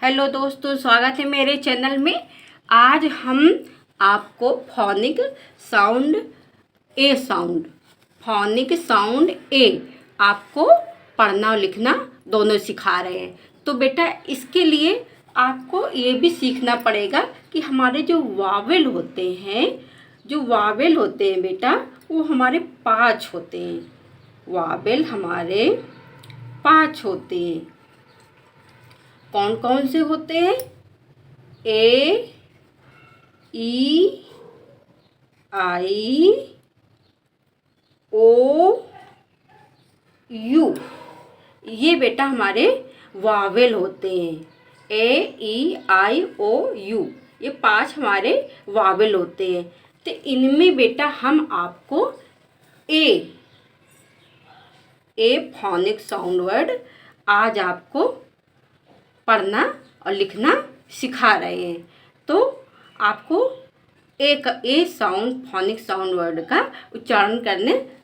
Hello दोस्तों, स्वागत है मेरे चैनल में। आज हम आपको फोनिक साउंड ए आपको पढ़ना और लिखना दोनों सिखा रहे हैं। तो बेटा इसके लिए आपको ये भी सीखना पड़ेगा कि हमारे जो वावेल होते हैं बेटा, वो हमारे 5 होते हैं। वावेल हमारे 5 होते हैं। कौन कौन से होते हैं? ए, ई, आई, ओ, यू। ये बेटा हमारे वावेल होते हैं। ए, ई, आई, ओ, यू, ये 5 हमारे वावेल होते हैं। तो इनमें बेटा हम आपको ए फोनिक साउंड वर्ड आज आपको पढ़ना और लिखना सिखा रहे हैं। तो आपको ए साउंड फोनिक साउंड वर्ड का उच्चारण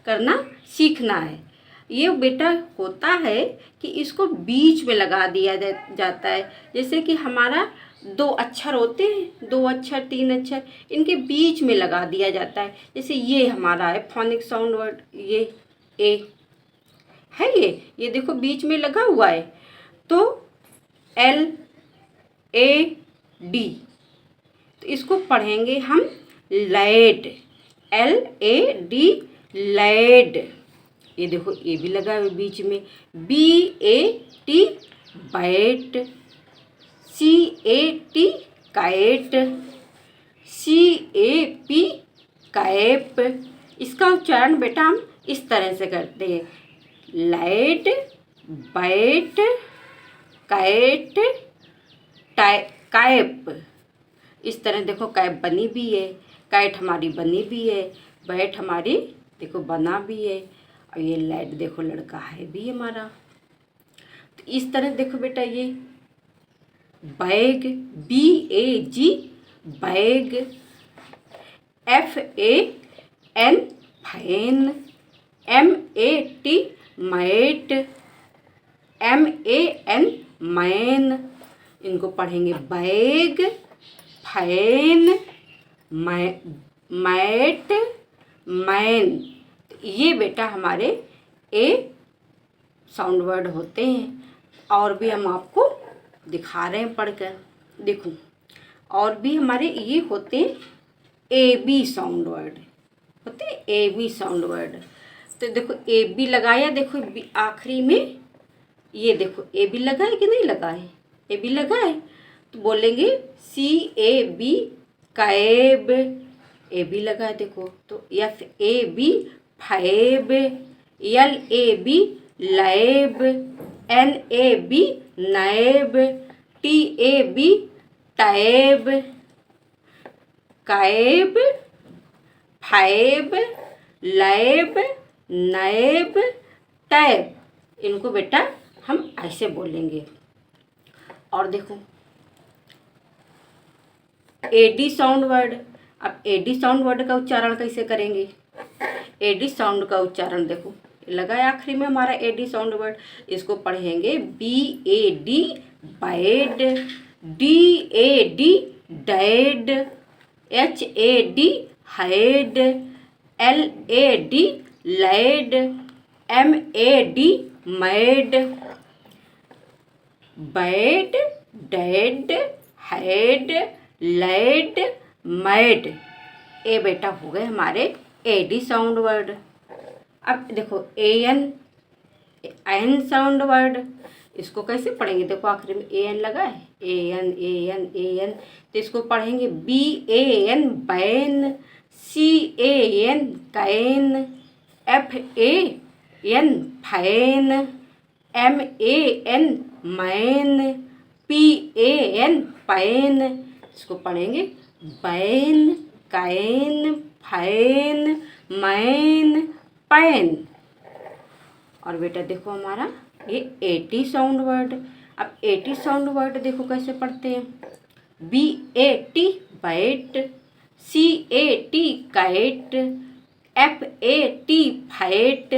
करना सीखना है। ये बेटा होता है कि इसको बीच में लगा दिया जाता है। जैसे कि हमारा 2 अक्षर होते हैं, 2 अक्षर 3 अक्षर, इनके बीच में लगा दिया जाता है। जैसे ये हमारा है फोनिक साउंड वर्ड, ये ए है, ये देखो बीच में लगा हुआ है। तो LAD, तो इसको पढ़ेंगे हम लैड, LAD लैड। ये देखो ये भी लगा है बीच में। BAT bat, CAT cat, CAP cap. इसका उच्चारण बेटा हम इस तरह से करते हैं, लैड, बैट, कैट, कैप। इस तरह देखो कैप बनी भी है, कैट हमारी बनी भी है, बैट हमारी देखो बना भी है, और ये लैड देखो लड़का है भी हमारा। तो इस तरह देखो बेटा ये bag, BAG bag, FAN fan, MAT mat, MAN man. इनको पढ़ेंगे बैग, फैन, मैट, मैन। ये बेटा हमारे ए साउंड वर्ड होते हैं। और भी हम आपको दिखा रहे हैं पढ़कर, देखो और भी हमारे ये होते हैं AB साउंड वर्ड होते हैं, AB साउंड वर्ड। तो देखो AB लगाया, देखो आखिरी में ये देखो AB लगा है कि नहीं लगा है? AB लगा है तो बोलेंगे CAB कैब, AB लगा है देखो। तो FAB fab, LAB lab, NAB nab, TAB tab, cab, fab, lab, nab, tab. इनको बेटा हम ऐसे बोलेंगे। और देखो AD साउंड वर्ड। अब AD साउंड वर्ड का उच्चारण कैसे करेंगे? AD साउंड का उच्चारण देखो लगा है आखिरी में हमारा AD साउंड वर्ड। इसको पढ़ेंगे BAD bad, DAD dad, HAD had, LAD lad, MAD mad, bad, dad, had, lad, mad. ए बेटा हो गए हमारे AD साउंड वर्ड। अब देखो AN साउंड वर्ड। इसको कैसे पढ़ेंगे? देखो आखिरी में AN लगा है, AN। तो इसको पढ़ेंगे BAN ban, CAN can, FAN fan, MAN man, PAN pan. इसको पढ़ेंगे ban, can, fan, man, pan. और बेटा देखो हमारा ये AT साउंड वर्ड। अब AT साउंड वर्ड देखो कैसे पढ़ते हैं, BAT bat, CAT cat, FAT fat,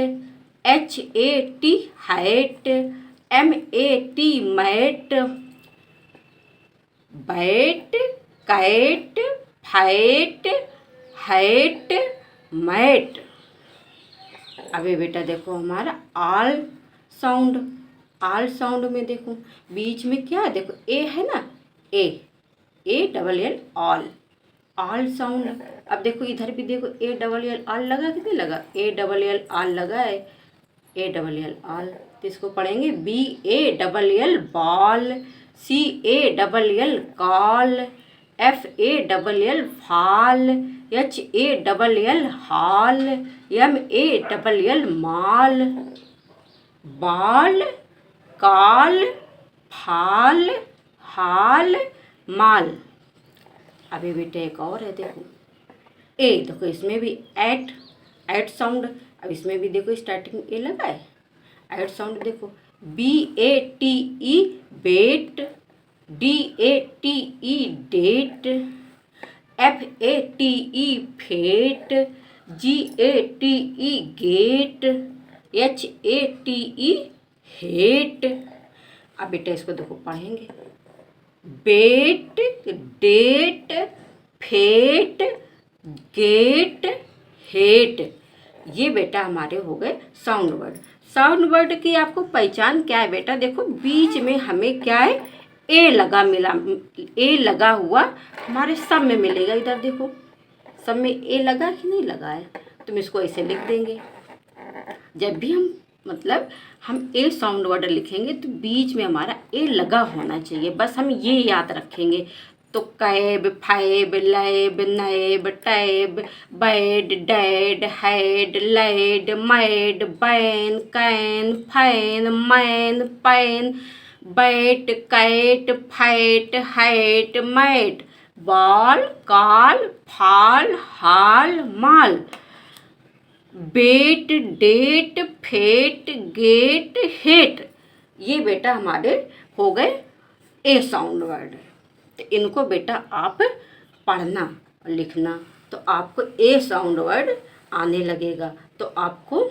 HAT hat, MAT mat, bat, cat, fight, hat, mat. अभी बेटा देखो हमारा आल साउंड। आल साउंड में देखो बीच में क्या है, देखो ए है ना, ए डबल एल ऑल, आल साउंड। अब देखो इधर भी देखो ए डबल एल आल लगा, कितने लगा, ए डबल एल आल लगा है, ए डबल एल आल। तो इसको पढ़ेंगे B A double L ball, C A double L call, F A double L fall, H A double L hall, M A double L mall. Ball, call, fall, hall, माल। अभी बेटे एक और है, देखो ए, देखो इसमें भी एट साउंड। अब इसमें भी देखो स्टार्टिंग ए लगा है, एट साउंड। देखो B A T E bate, D A T E date, F A T E fate, G A T E gate, H A T E hate. अब बेटा इसको देखो पढ़ेंगे bate, date, fate, gate, hate. ये बेटा हमारे हो गए साउंड वर्ड। साउंड वर्ड की आपको पहचान क्या है बेटा, देखो बीच में हमें क्या है, ए लगा मिला, ए लगा हुआ हमारे सब में मिलेगा। इधर देखो सब में ए लगा कि नहीं लगा है, तुम इसको ऐसे लिख देंगे। जब भी हम मतलब हम ए साउंड वर्ड लिखेंगे तो बीच में हमारा ए लगा होना चाहिए, बस हम ये याद रखेंगे। तो cab, fab, lab, nab, tab, bad, dad, had, lad, mad, ban, can, fan, man, pan, bat, cat, fat, hat, mat, ball, call, fall, hall, mall. Bate, date, fate, gate, hate. ये बेटा हमारे हो गए ए साउंड वर्ड। तो इनको बेटा आप पढ़ना और लिखना तो आपको ए साउंड वर्ड आने लगेगा, तो आपको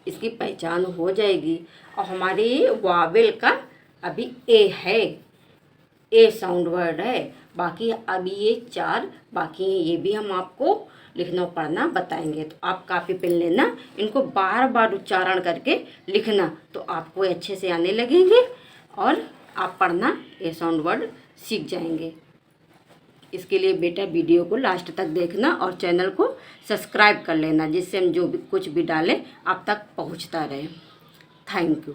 इसकी पहचान हो जाएगी। और हमारे वावेल का अभी ए है, ए साउंड वर्ड है, बाकी अभी ये 4 बाकी हैं, ये भी हम आपको लिखना पढ़ना बताएंगे। तो आप काफ़ी पेन लेना, इनको बार बार उच्चारण करके लिखना तो आपको अच्छे से आने लगेंगे और आप पढ़ना ए साउंड वर्ड सीख जाएंगे। इसके लिए बेटा वीडियो को लास्ट तक देखना और चैनल को सब्सक्राइब कर लेना, जिससे हम जो भी कुछ भी डालें आप तक पहुंचता रहे। Thank you.